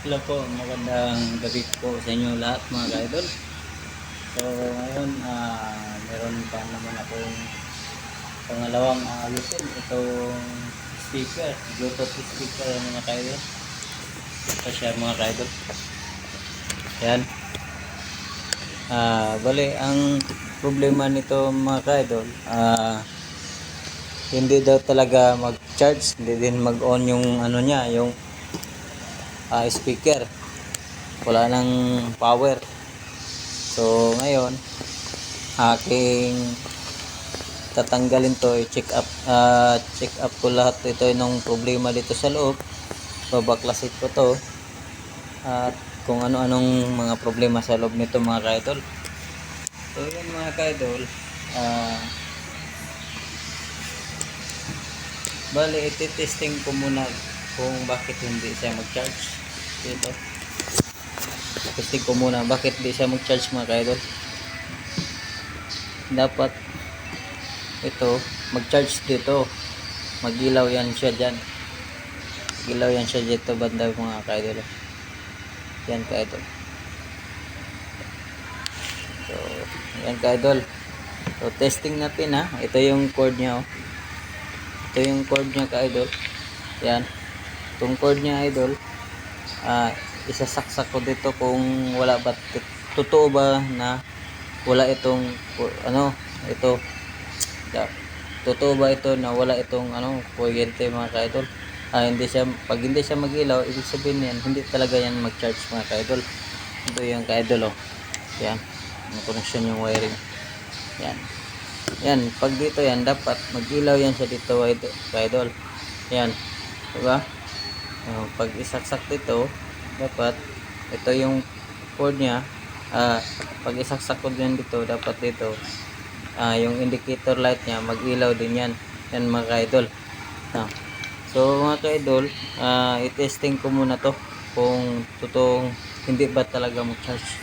Hello po, magandang gabi po sa inyo lahat mga ka-idol. So ngayon, meron pa naman akong pangalawang ayusin. Itong speaker, Bluetooth speaker mga ka-idol. Ito siya mga ka-idol. Yan. Bali, ang problema nito mga ka-idol, hindi daw talaga mag-charge, hindi din mag-on yung ano niya, yung speaker. Wala nang power. So ngayon, aking tatanggalin to, check up ko lahat ito ng problema dito sa loob. Babaklasit ko to at kung ano-anong mga problema sa loob nito mga ka-idol. So yun mga ka-idol, bali iti-testing ko muna kung bakit hindi siya mag-charge dito. Testing ko muna bakit hindi siya mag-charge mga ka-idol. Dapat ito mag-charge dito, mag-ilaw yan siya dyan, mag-ilaw yan siya dito banda mga ka-idol. Yan ka-idol. So yan ka-idol. So testing natin ha. Ito yung cord nya oh. Ito yung cord nya ka-idol. Yan. Itong cord nya idol, isasaksak ko dito kung wala ba, totoo ba na wala itong ito, totoo ba ito na wala itong kuryente mga ka-idol. Pag hindi siya mag-ilaw, ibig sabihin yan hindi talaga yan mag-charge mga ka-idol. Ito yung ka-idol oh. Yan, ang connection yung wiring. Yan, pag dito yan dapat mag-ilaw yan siya dito ka-idol. Yan, diba? Pag isaksak dito, dapat ito yung cord nya. Pag isaksak ko din dito, dapat dito yung indicator light nya mag-ilaw din yan. Yan mga ka-idol. So mga ka-idol, i-testing ko muna to kung totoong hindi ba talaga mag-charge.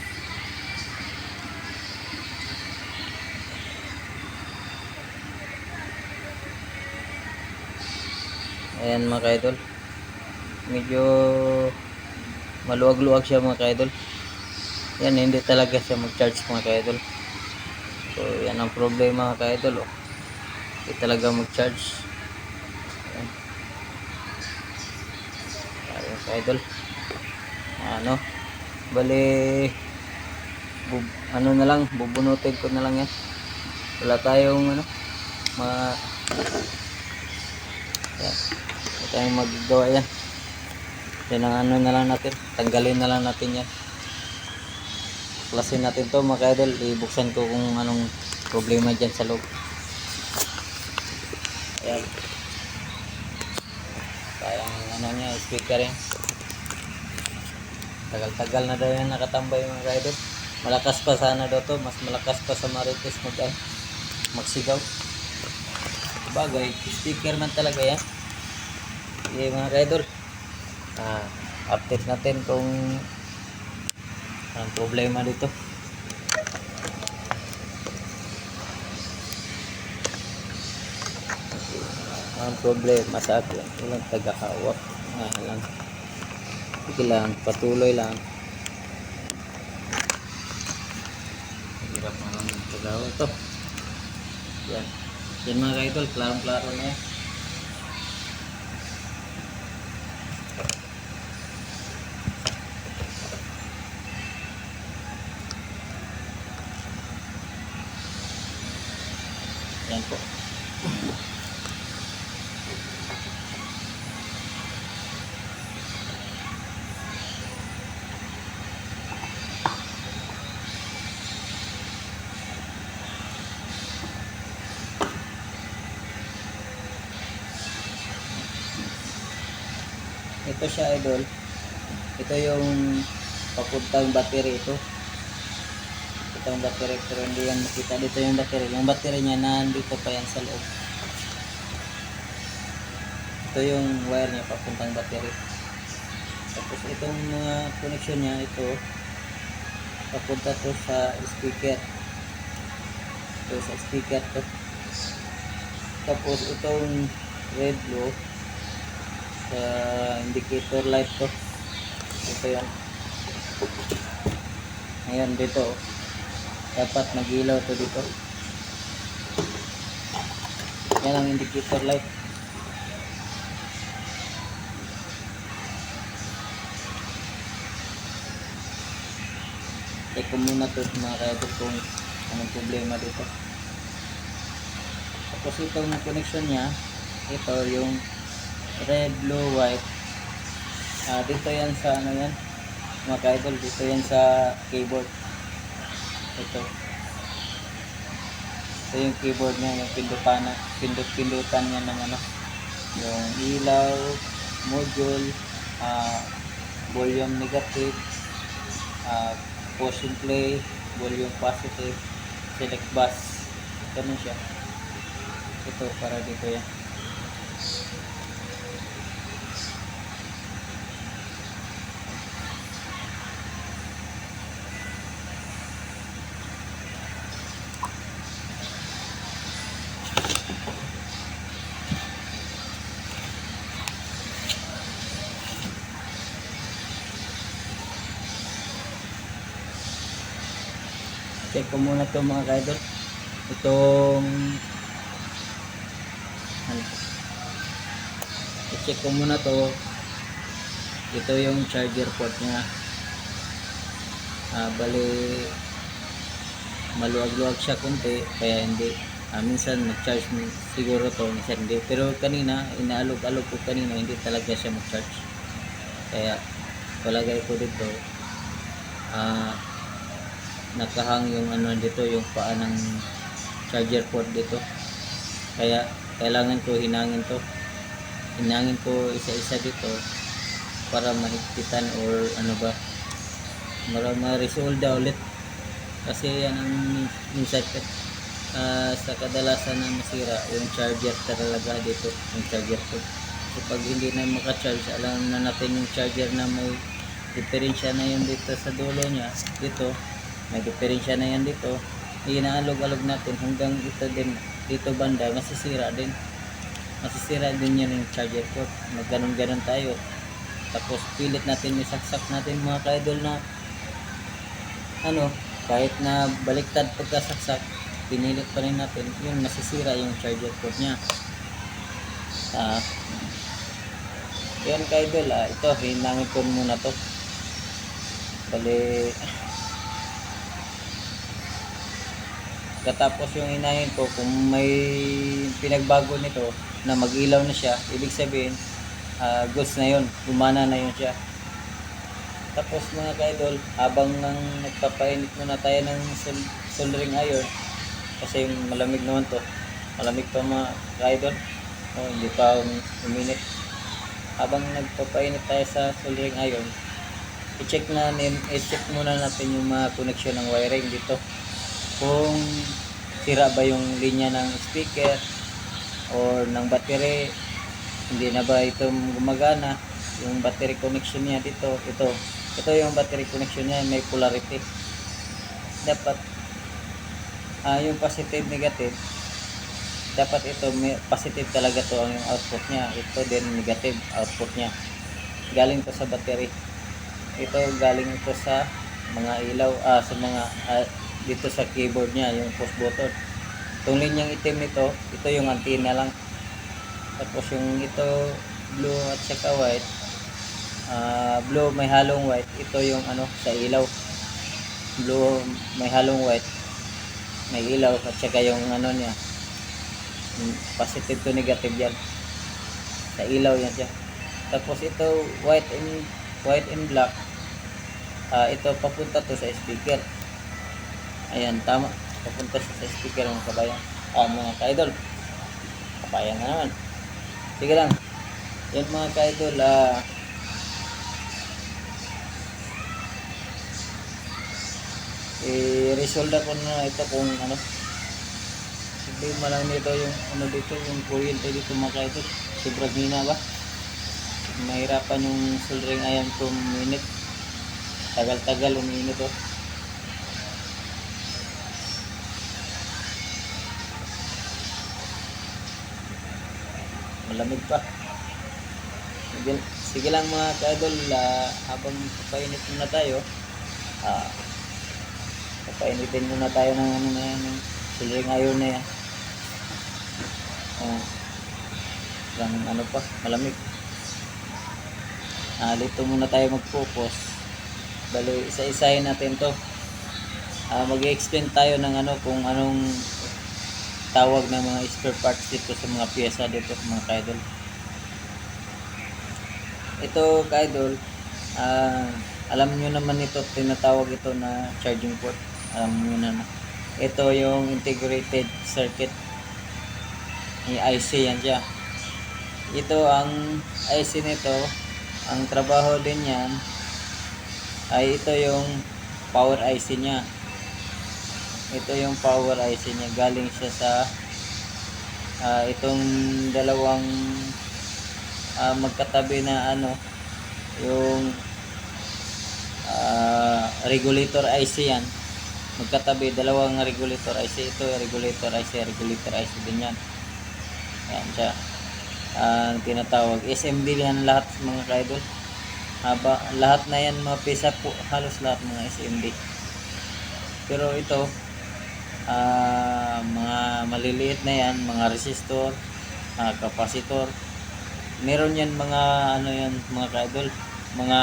Ayan mga ka-idol, medyo maluwag-luwag siya mga ka-idol. Yan, hindi talaga siya mag-charge mga ka-idol. So yan ang problema mga ka-idol oh. Hindi talaga mag-charge. Ayan ka-idol, bali na lang, bubunutin ko na lang yan. Wala tayong yan, wala tayong magagawa yan. Yan ang na lang natin, tanggalin na lang natin yan. Klasin natin to mga ka-idol, ibuksan ko kung anong problema dyan sa loob. Ayan, sayang niya, speaker yan. Tagal-tagal na daw yan nakatambay mga ka-idol. Malakas pa sana daw to, mas malakas pa sa Marites magsigaw. Bagay, speaker man talaga yan. Okay mga ka-idol, update natin kung ang problema dito. Ang problema sa akin, walang tagahawak. Sige lang, patuloy lang. Hirap na lang tagahawak ito. Yan. Yan mga ka-idol, klarong-klaro na yan. Yan po. Ito siya idol. Ito yung papuntang battery ito. Itong battery, pero hindi yan makita dito yung battery. Yung battery niya nandito pa yan sa loob. Ito yung wire niya papuntang battery. Tapos itong mga connection niya, ito papunta to sa speaker. Ito sa speaker to. Tapos itong red blue sa indicator light to. Ito yan. Ngayon dito, dapat mag-ilaw to dito. Yan ang indicator light. Check ko muna to mga kaidol kung anong problema dito. Tapos itong connection niya, ito yung red, blue, white. Dito yan sa ano yan mga kaidol, dito yan sa keyboard. Ito yung keyboard niya, yung pindutan niya ng ano, yung ilaw, module, volume negative, push and play, volume positive, select bus. Ganun siya. Ito para dito yan. Check ko muna to mga kaidol. Itong i-check ko muna to. Ito yung charger port niya. Bali maluwag-luwag siya konti kaya hindi. Minsan mag-charge siguro to, minsan hindi. Pero kanina inaalog-alog ko kanina, hindi talaga siya mag-charge. Kaya palagay ko dito nakahang yung ano dito, yung paa ng charger port dito. Kaya kailangan ko hinangin ko isa-isa dito para mahigpitan or ano ba, para ma-resolve ulit. Kasi yan ang minsan sa kadalasan na masira yung charger talaga dito, yung charger port. So pag hindi na maka-charge, alam na natin yung charger na may diferensya na yun dito sa dulo niya, dito may diferensya na yan dito, inaalog-alog natin hanggang ito din, dito banda masisira din yan yung charger port. Magganon-ganon tayo, tapos pilit natin isaksak natin mga kaidol na ano, kahit na baliktad pagkasaksak, pinilit pa rin natin, yun masisira yung charger port nya. Yan kaidol, ito hinangin ko muna to. Bali katapos yung inahin ko, kung may pinagbago nito na mag-ilaw na siya, ibig sabihin goods na yun, gumana na yun siya. Tapos mga kaidol, habang nagpapainit muna tayo ng soldering iron, kasi yung malamig naman to, malamig to mga kaidol, hindi pa uminit. Habang nagpapainit tayo sa soldering iron, i-check muna natin yung mga connection ng wiring dito, kung sira ba yung linya ng speaker or ng battery, hindi na ba ito gumagana, yung battery connection niya dito, ito yung battery connection niya, may polarity. Dapat yung positive negative, dapat ito may positive talaga to ang yung output niya, ito din negative output niya. Galing to sa battery, ito galing ito sa mga ilaw, sa mga dito sa keyboard niya, yung push button. Itong linyang itim nito, ito yung antenna lang. Tapos yung ito blue at saka white, blue may halong white, ito yung ano sa ilaw. Blue may halong white, may ilaw, at saka yung ano niya, positive to negative yan, sa ilaw yan siya. Tapos ito white and black, ito papunta to sa speaker. Ayan, tama, papunta sa speaker mga kabayan, mga kaidol. Kabayan na naman, sige lang yan mga kaidol. I-resolve ko na ito kung ano, problema lang nito yung ano dito, yung kuryente dito mga kaidol, sobrang hina ba, mahirapan yung soldering iron to minute, tagal-tagal uminit to. Malamig pa. sige lang mga ka-idol, habang papainit muna tayo, ah, papainitin muna tayo ng ano na yan, ng soldering iron na yan. Lang ano pa, malamig. Dito muna tayo mag-focus. Bali, isa-isahin natin to. Mag-explain tayo ng ano, kung anong tawag ng mga spare parts dito sa mga pyesa dito mga ka-idol. Ito ka-idol, alam nyo naman ito, tinatawag ito na charging port. Alam nyo na. Ito yung integrated circuit. Yung IC yan siya. Ito ang IC nito, ang trabaho din yan ay ito yung power IC niya. Ito yung power IC niya, galing siya sa itong dalawang magkatabi na ano, yung regulator IC yan. Magkatabi, dalawang regulator IC. Ito regulator IC din yan. Ayan siya. Tinatawag SMD yan lahat mga ka-idol. Lahat na yan mga pisa po, halos lahat mga SMD. Pero ito, mga maliliit na yan, mga resistor, capacitor, meron yan mga ano yan mga ka-idol, mga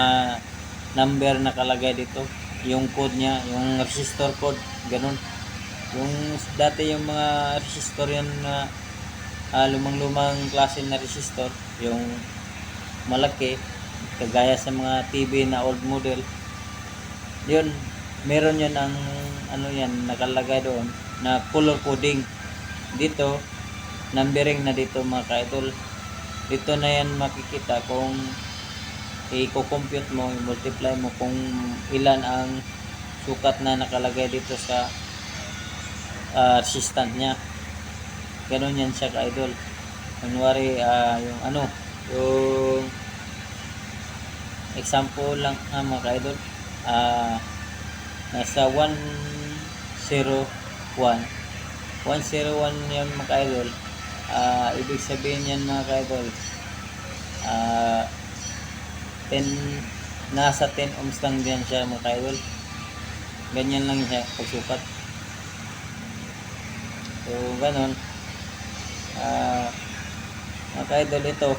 number nakalagay dito, yung code niya, yung resistor code, ganun. Yung dati yung mga resistor yan na lumang-lumang klase na resistor, yung malaki, kagaya sa mga TV na old model, yun, meron yan ang ano yan, nakalagay doon na color coding. Dito, numbering na dito mga ka-idol. Dito na yan makikita kung i-compute mo, i-multiply mo kung ilan ang sukat na nakalagay dito sa resistant nya. Ganon yan siya ka-idol. Kunwari, yung ano, yung example lang mga ka-idol, nasa 101 yan mga ka-idol. Ibig sabihin yan mga ka-idol, 10, nasa 10 ohms lang din siya mga ka-idol. Ganyan lang siya pagsukat. So ganon, mga ka-idol, ito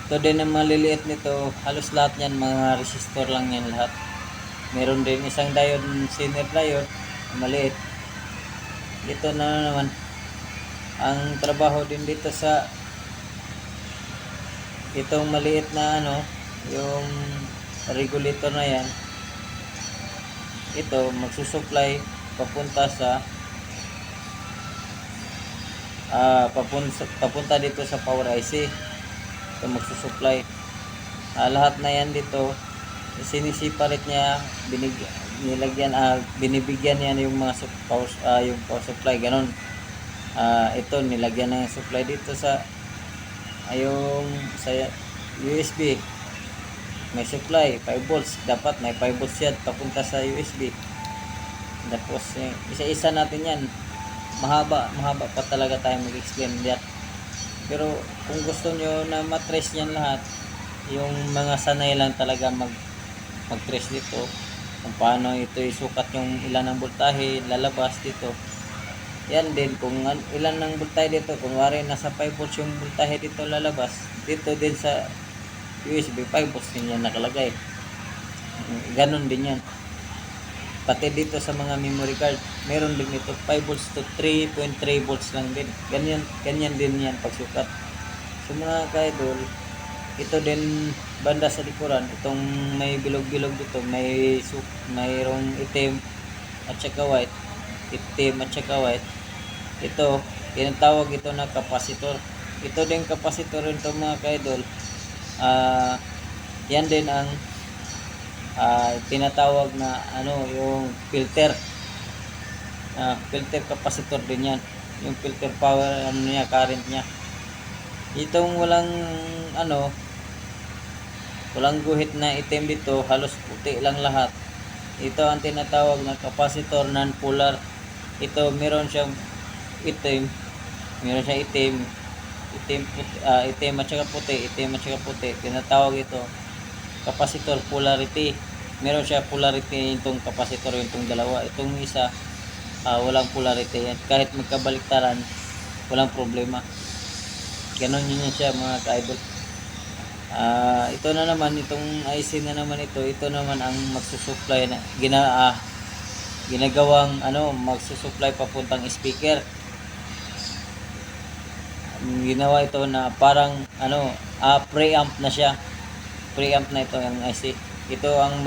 din ang maliliit nito, halos lahat yan mga resistor lang yan lahat. Meron din isang diode, Zener diode, maliit. Ito na naman ang trabaho din dito sa itong maliit na ano, yung regulator na yan. Ito magsusupply papunta sa papunta dito sa power IC. Ito magsusupply. Lahat na yan dito sinisiparit niya, binibigyan yan yung mga yung power supply, ganon. Ito nilagyan ng supply dito sa yung sa USB. May supply 5 volts, dapat may 5 volts yan papunta sa USB. Tapos isa-isa natin yan, mahaba pa talaga tayo mag-explain that. Pero kung gusto nyo na matrace yan lahat, yung mga sanay lang talaga mag-trace dito kung paano ito isukat yung ilan ng voltahe lalabas dito. Yan din kung ilan ng voltahe dito, kung wari nasa 5 volts yung voltahe dito lalabas, dito din sa USB 5 volts din yan nakalagay. Ganon din yan. Pati dito sa mga memory card, meron din ito 5 volts to 3.3 volts lang din. Ganyan din yan pagsukat. So mga ka-idol, ito din banda sa likuran, itong may bilog-bilog dito, mayroong itim at saka white. Itim at saka white. Ito, tinatawag ito na capacitor. Ito din capacitor rin ito mga ka-idol. Yan din ang tinatawag na ano, yung filter. Filter capacitor din yan. Yung filter power, ano niya, current niya. Itong walang ano, walang guhit na itim dito, halos puti lang lahat. Ito ang tinatawag na capacitor non-polar. Ito meron siyang itim, itim at saka puti, tinatawag ito capacitor polarity. Meron siya polarity itong capacitor, itong dalawa. Itong isa, walang polarity yan. Kahit magkabaliktaran, walang problema. Ganon yun siya mga ka-idol. Ito na naman, itong IC na naman ito naman ang magsusupply na ginagawang magsusupply papuntang speaker. Ginawa ito na parang preamp na siya. Preamp na ito ang IC. Ito ang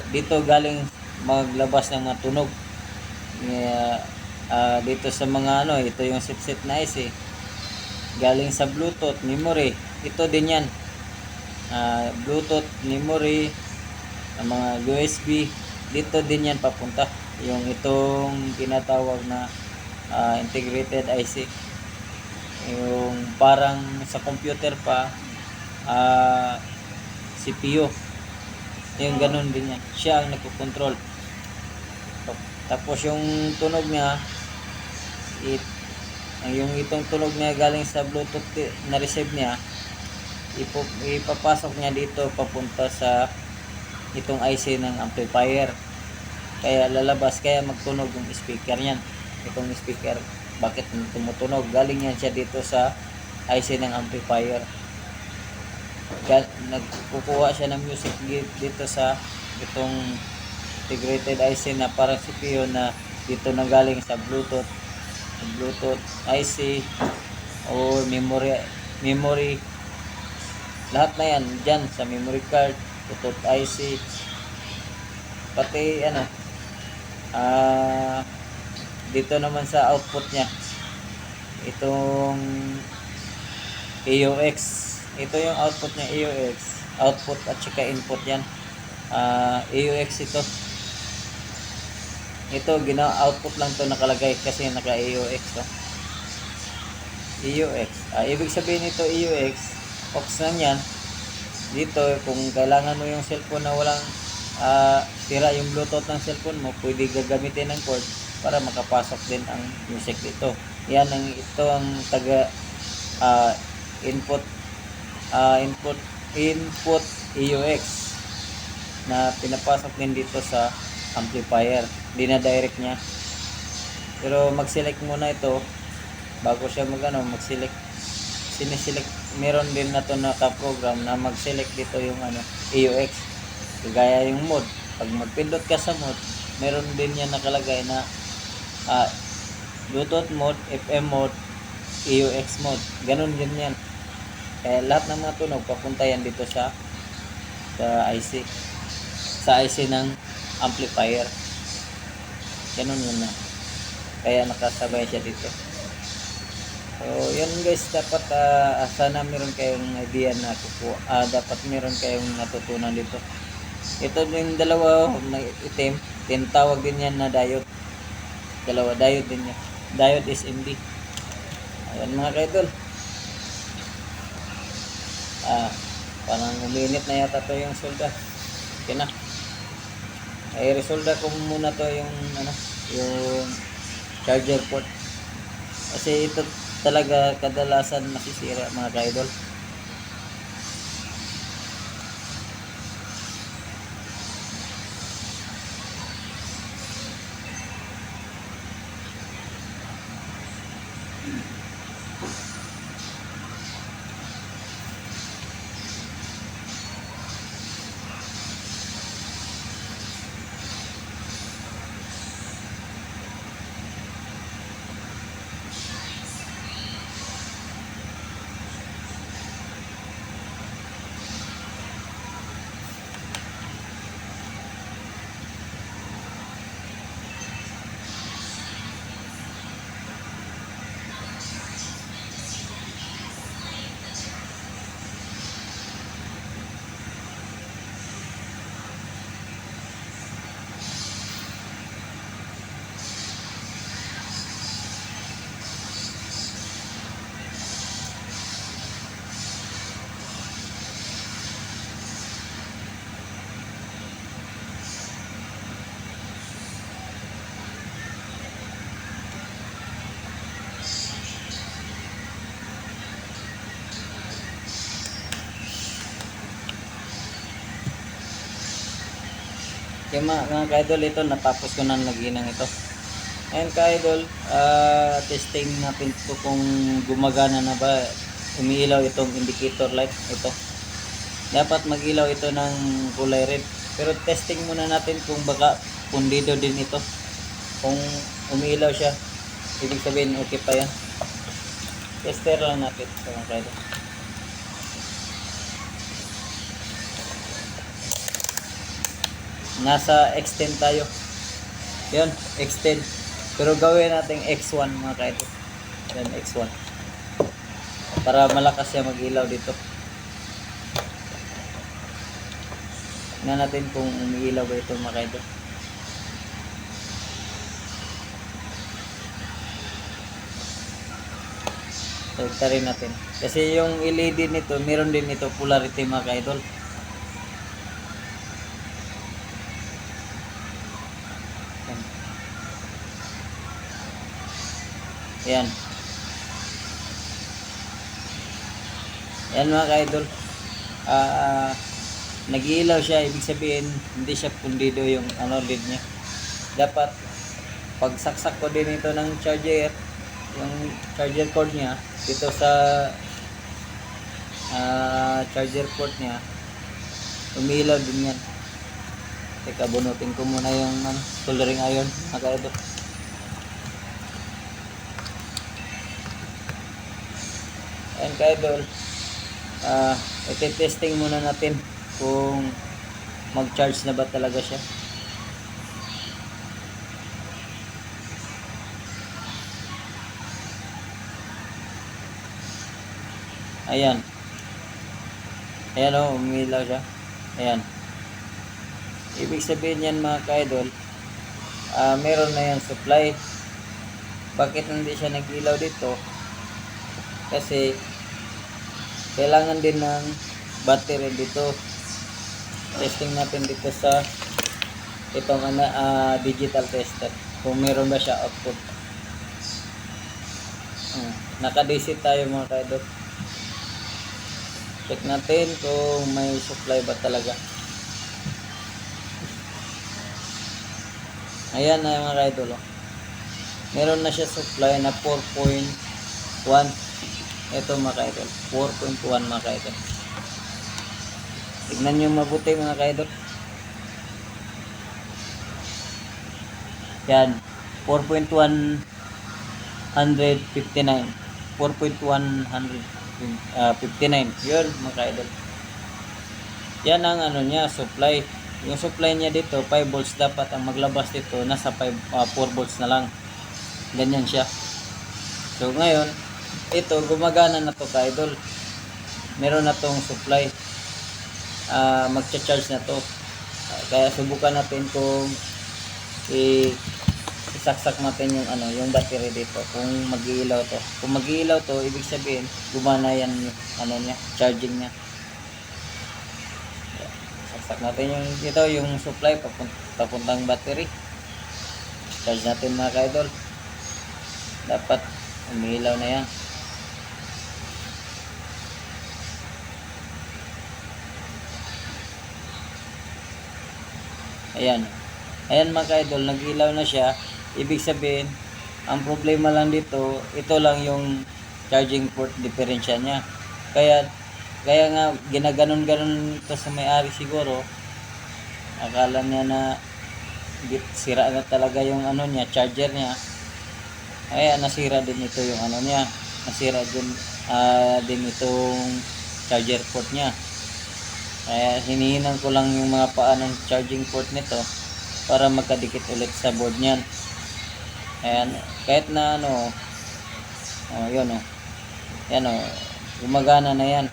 dito galing maglabas ng mga tunog. Dito sa mga ito yung chipset na IC. Galing sa Bluetooth memory. Ito din yan. Bluetooth memory, mga USB, dito din yan papunta. Yung itong tinatawag na integrated IC. Yung parang sa computer pa, CPU. Yung ganun din yan. Siya ang nagko-control. Tapos yung tunog niya, yung itong tunog niya galing sa Bluetooth na receive niya, ipapasok niya dito papunta sa itong IC ng amplifier. Kaya lalabas, kaya magtunog yung speaker niyan. Itong speaker, bakit tumutunog? Galing yan siya dito sa IC ng amplifier. Nagkukuha siya ng music dito sa itong integrated IC na parang CPU na dito na galing sa Bluetooth IC o memory, lahat na yan dyan sa memory card, Bluetooth IC, pati dito naman sa output nya, itong AUX, ito yung output nya, AUX output at saka input yan. AUX ito output lang to nakalagay kasi naka AUX to. AUX, ibig sabihin nito AUX, aux lang yan. Dito kung kailangan mo yung cellphone na walang tira yung Bluetooth ng cellphone mo, pwede gagamitin ng cord para makapasok din ang music dito. Yan ito ang taga input AUX na pinapasok din dito sa amplifier. Dina-direct niya. Pero mag-select muna ito bago siya mag-select. Siniselect, meron din na to naka-program na mag-select dito yung AUX. Kagaya yung mode. Pag magpindot ka sa mode, meron din yan nakalagay na Bluetooth mode, FM mode, AUX mode. Ganun din yan. Kaya lahat ng mga tunog papunta yan dito sa IC. Sa IC ng amplifier. Ganun yun na. Kaya nakasabay siya dito. So, yun guys, dapat sana meron kayong idea na dapat meron kayong natutunan dito. Ito yung dalawa na itim, tinatawag din yan na diode. Dalawa, diode din yan. Diode SMD. Ayan mga kaidol. Parang uminit na yata to yung solda. Okay na. Ay resolda ko muna to yung yung charger port. Kasi ito talaga kadalasan nasisira mga kaidol. Kaya mga ka-idol, ito natapos ko na lagyan ng ito. Ayan ka-idol, testing natin ito kung gumagana na ba, umiilaw itong indicator light. Ito dapat mag-ilaw ito ng kulay red, pero testing muna natin kung baka pundido din ito. Kung umiilaw siya, ibig sabihin okay pa yan. Tester lang natin ito mga ka-idol. Nasa extend tayo. Yun, extend. Pero gawin natin X1 mga ka-idol. Yan, X1. Para malakas siya mag-ilaw dito. Tingnan natin kung umiilaw ba ito mga ka-idol. Ito rin natin. Kasi yung LED nito, meron din ito polarity mga ka-idol. Ayan. Ayan mga ka-idol. Nag-iilaw siya. Ibig sabihin, hindi siya pundido yung LED niya. Dapat, pag saksak ko din ito ng charger, yung charger cord niya, dito sa charger port niya, umiilaw din yan. Teka, bunutin ko muna yung soldering iron mga ka-idol. Ayan ka-idol, iti-testing muna natin kung mag-charge na ba talaga siya. Ayan. Ayan o, umilaw siya. Ayan. Ibig sabihin yan mga ka-idol, meron na yan supply. Bakit hindi siya nag-ilaw dito? Kasi kailangan din ng battery dito. Testing natin dito sa itong digital tester kung meron ba siya output. Naka-DC tayo mga ka-idol. Check natin kung may supply ba talaga. Ayan na mga ka-idol. Meron na siya supply na 4.1. Ito mga ka-idol, 4.1 mga ka-idol. Tignan nyo mabuti mga ka-idol. Yan, 4.159. 4.159. Yun mga ka-idol. Yan ang niya, supply. Yung supply niya dito 5 volts, dapat ang maglabas dito nasa 4 volts na lang. Ganyan siya. So ngayon, ito gumagana na to ka-idol. Meron na tong supply. Magcha-charge na to. Kaya subukan natin kung isaksak natin yung yung battery dito kung mag-iilaw to. Kung mag-iilaw to, ibig sabihin gumana yan yung niya, charging niya. Saksak natin yung ito, yung supply papuntang battery. Charge natin mga ka-idol. Dapat umiilaw na yan. Ayan. Ayan mga ka-idol, nag-ilaw na siya. Ibig sabihin, ang problema lang dito, ito lang yung charging port differential niya. Kaya nga ginaganon-ganon ito sa may-ari siguro. Akala niya na sira na talaga yung niya, charger niya. Kaya nasira din ito yung niya. Nasira din itong charger port niya. Kaya hinihinan ko lang yung mga paa ng charging port nito para magkadikit ulit sa board niyan. Ayan, kahit na yun yan gumagana na yan.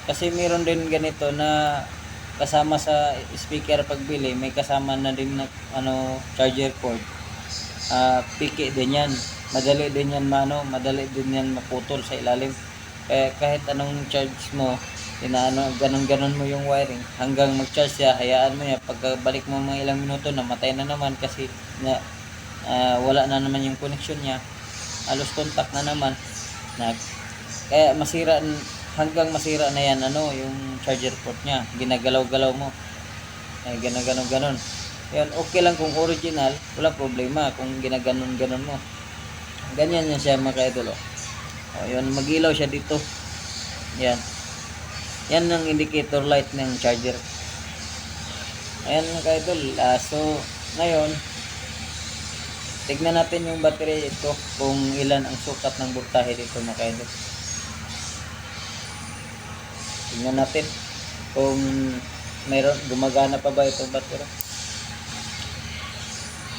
Kasi meron din ganito na kasama sa speaker pagbili, may kasama na din na charger cord. Piki din yan. Madali din yan madali din yan maputol sa ilalim. Kaya kahit anong charge mo, ganon mo yung wiring hanggang mag-charge siya, hayaan mo yan. Pagkabalik mo mga ilang minuto, namatay na naman kasi wala na naman yung connection niya, halos contact na naman kaya hanggang masira na yan yung charger port niya. Ginagalaw-galaw mo, ganon Yan, okay lang kung original, wala problema kung ginaganon-ganon mo. Ganyan yan siya mga ka-idol. O, yun, mag-ilaw siya dito. Yan. Yan ang indicator light ng charger. Ayan mga ka-idol. So, ngayon, tignan natin yung battery ito kung ilan ang sukat ng voltahe dito mga ka-idol. Tignan natin kung mayroon, gumagana pa ba itong battery.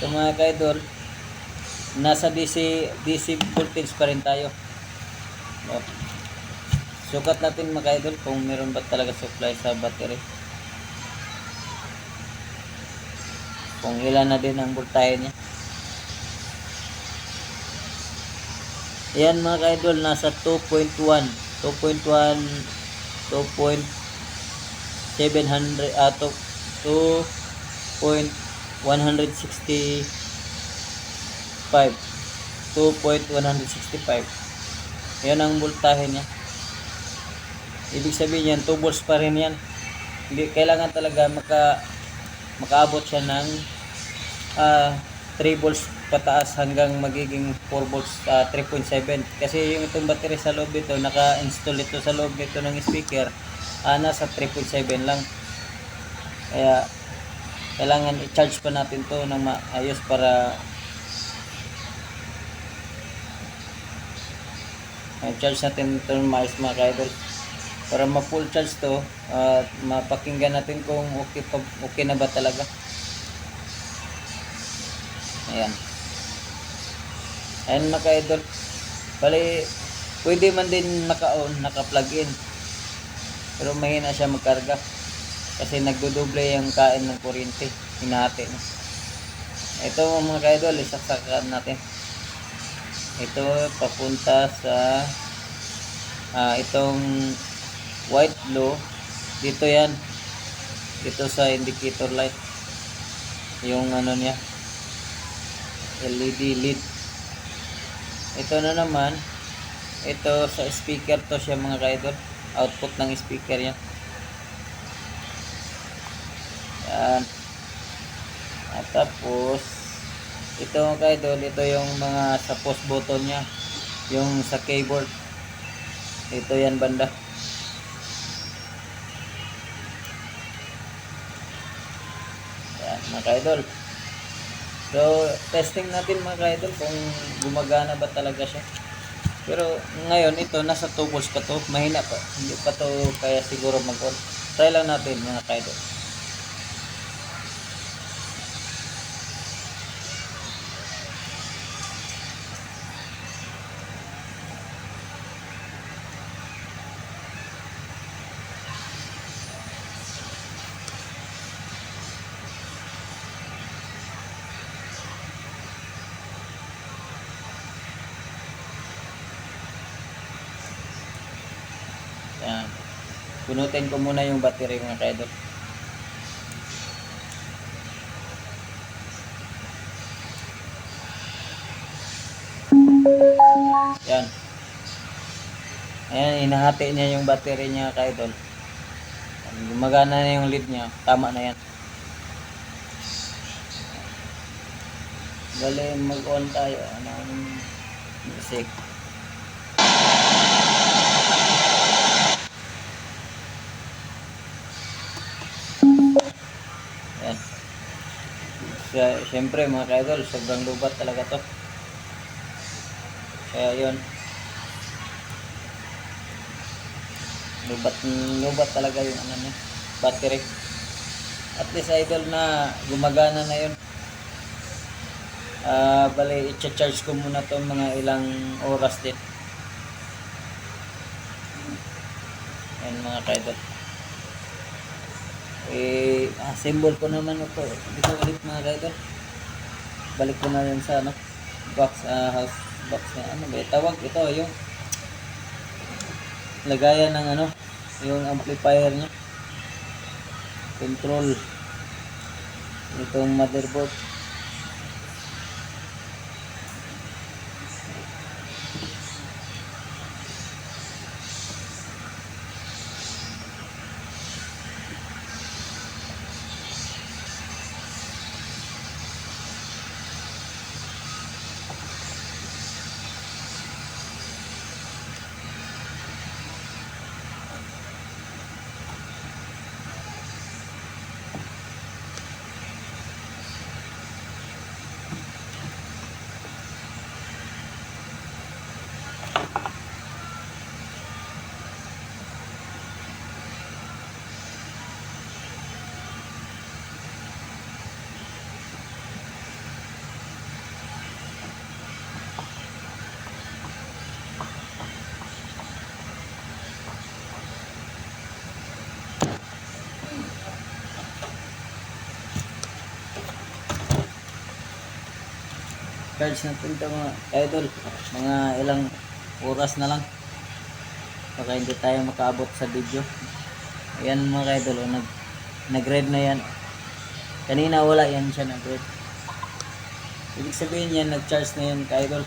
So mga ka-idol, nasa DC voltage pa rin tayo. No? Sukat natin mga ka-idol kung meron ba talaga supply sa battery. Kung ilan na din ang voltahe niya. Ayan mga ka-idol, nasa 2.1, 2.700 ato 2.165 yan ang voltahe niya. Ibig sabihin yan 2 volts pa rin yan. Hindi kailangan talaga makaabot siya ng 3 volts pataas hanggang magiging 4 volts, 3.7 kasi yung itong battery sa loob nito, naka-install ito sa loob nito ng speaker, nasa 3.7 lang. Kaya kailangan i-charge pa natin to ng maayos para charge natin ito ng maayos mga ka-idol, para ma-full charge to at mapakinggan natin kung okay na ba talaga. Ayan mga ka-idol, bali pwede man din naka-on, naka-plug in, pero mahina siya magkarga kasi nagdodoble yung kain ng kuryente, hinahati. Ito mga ka-idol, isaksakan natin ito papunta sa itong white blue dito, yan dito sa indicator light, yung ano niya, LED lead. Ito na naman, ito sa speaker to siya mga ka-idol, output ng speaker yan. Yan. At tapos ito mga ka-idol, ito yung mga sa post button niya, yung sa keyboard, ito yan banda. Yan mga ka-idol. So testing natin mga ka-idol kung gumagana ba talaga siya. Pero ngayon ito nasa 2 volts pa to, mahina pa, hindi pa to kaya siguro mag-on. Try lang natin mga ka-idol. Yan. Punutin ko muna yung battery mga ka-idol. Yan. Ayan, inahati niya yung battery niya ka-idol. Gumagana na yung lead niya. Tama na yan. Bale, mag-on tayo. Anong music? Yan. Siyempre mga ka-idol, sobrang lubat talaga to. Kaya yun, lubat talaga yung ano niya, battery. At least idol na gumagana na yun. Bale, i-charge ko muna to mga ilang oras din. Yan mga ka-idol. Symbol ko naman ito. Dito ulit mga ka-idol. Balik ko na yun sa ano, box, house box na ano ba tawag ito, yung lagayan ng ano, yung amplifier niya, control itong motherboard. charge natin ito mga idol. Mga ilang oras na lang. Baka hindi tayo makaabot sa video. Ayan mga idol, nag-red na yan. Kanina wala yan siya nag-red. Ibig sabihin yan, nag-charge na yan ka-idol.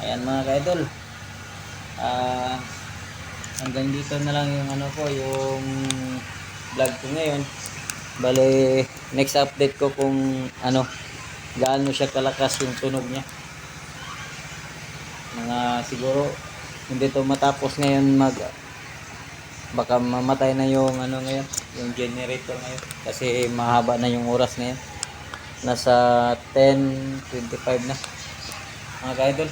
Ayan mga ka-idol. Hanggang dito na lang yung ano ko, yung vlog ko ngayon. Bale, next update ko kung ano, gaano siya kalakas yung tunog niya. Mga siguro, hindi to matapos ngayon baka mamatay na yung ano ngayon, yung generator ngayon. Kasi mahaba na yung oras ngayon. Nasa 10:25 na. Mga ka-idol.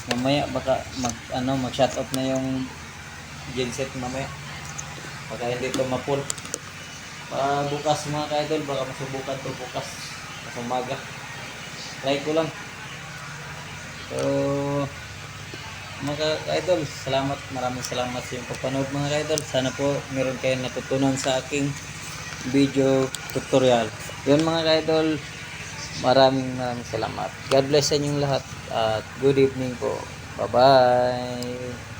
Mamaya baka mag-shut off na yung genset mamaya. Baka hindi to ma-pull. Bukas mga ka-idol, baka masubukan to bukas sa umaga. Try ko lang. So, mga ka-idol, maraming salamat sa iyong pagpanood mga ka-idol. Sana po meron kayong natutunan sa aking video tutorial. Yun mga ka-idol, maraming salamat. God bless sa inyong lahat at good evening po. Bye-bye.